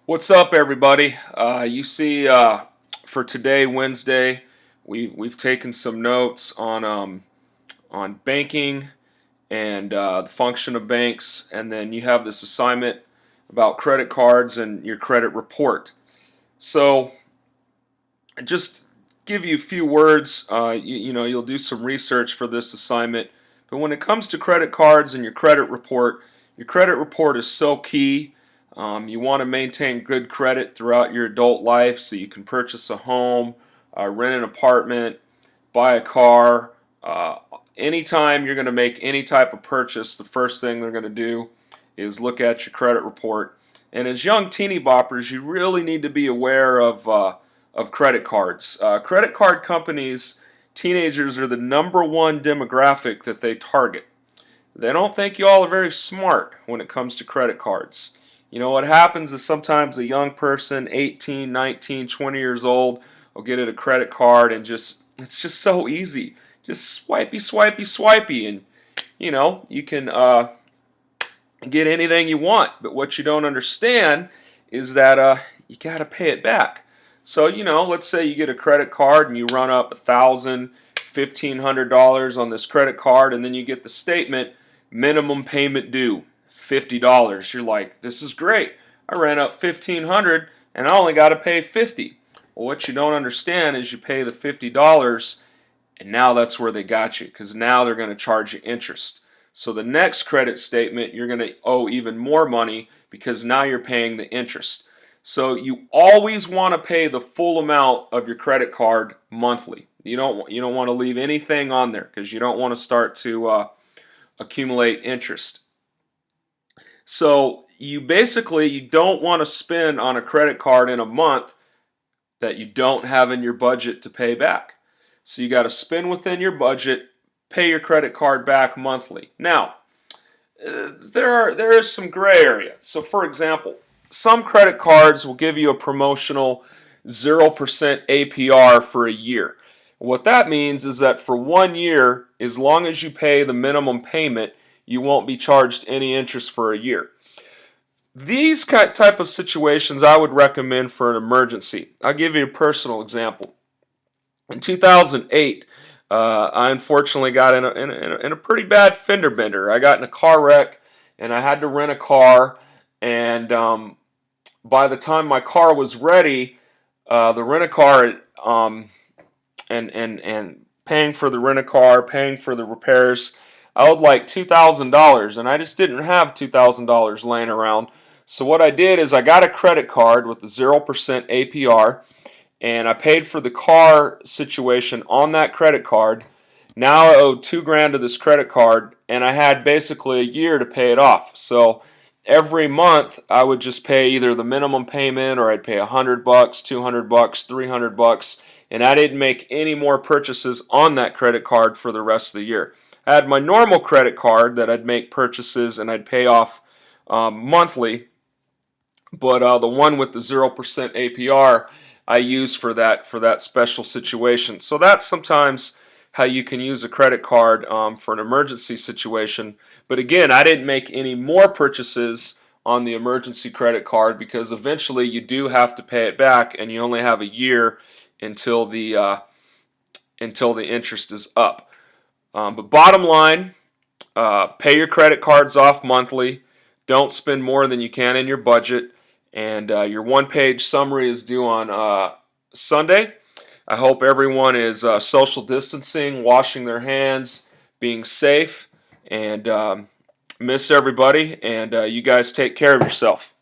What's up, everybody? You see, for today, Wednesday, we've taken some notes on banking and the function of banks, and then you have this assignment about credit cards and your credit report. So, just give you a few words. You'll do some research for this assignment, but when it comes to credit cards and your credit report is so key. You want to maintain good credit throughout your adult life so you can purchase a home, rent an apartment, buy a car. Anytime you're going to make any type of purchase, the first thing they're going to do is look at your credit report. And as young teeny boppers, you really need to be aware of credit cards. Credit card companies, teenagers are the #1 demographic that they target. They don't think you all are very smart when it comes to credit cards. You know what happens is sometimes a young person, 18, 19, 20 years old, will get a credit card and it's just so easy. Just swipey, swipey, swipey, and you can get anything you want. But what you don't understand is that you got to pay it back. So let's say you get a credit card and you run up $1,000, $1,500 on this credit card, and then you get the statement, minimum payment due, $50. You're like, this is great. I ran up $1,500 and I only got to pay $50. Well, what you don't understand is you pay the $50 and now that's where they got you, because now they're going to charge you interest. So the next credit statement, you're going to owe even more money because now you're paying the interest. So you always want to pay the full amount of your credit card monthly. You don't want to leave anything on there because you don't want to start to accumulate interest. So you don't want to spend on a credit card in a month that you don't have in your budget to pay back. So you got to spend within your budget, pay your credit card back monthly. Now, there is some gray area. So for example, some credit cards will give you a promotional 0% APR for a year. What that means is that for 1 year, as long as you pay the minimum payment, you won't be charged any interest for a year. These type of situations I would recommend for an emergency. I'll give you a personal example. In 2008, I unfortunately got in a pretty bad fender bender. I got in a car wreck and I had to rent a car, and by the time my car was ready, the rent-a-car and paying for the rent-a-car, paying for the repairs, I owed like $2,000, and I just didn't have $2,000 laying around. So what I did is I got a credit card with the 0% APR, and I paid for the car situation on that credit card. Now I owed $2,000 to this credit card, and I had basically a year to pay it off. So every month I would just pay either the minimum payment, or I'd pay $100, $200, $300, and I didn't make any more purchases on that credit card for the rest of the year. I had my normal credit card that I'd make purchases and I'd pay off monthly, but the one with the 0% APR I use for that special situation. So that's sometimes how you can use a credit card for an emergency situation. But again, I didn't make any more purchases on the emergency credit card because eventually you do have to pay it back, and you only have a year until the interest is up. But bottom line, pay your credit cards off monthly. Don't spend more than you can in your budget. And your one-page summary is due on Sunday. I hope everyone is social distancing, washing their hands, being safe, and miss everybody. And you guys take care of yourself.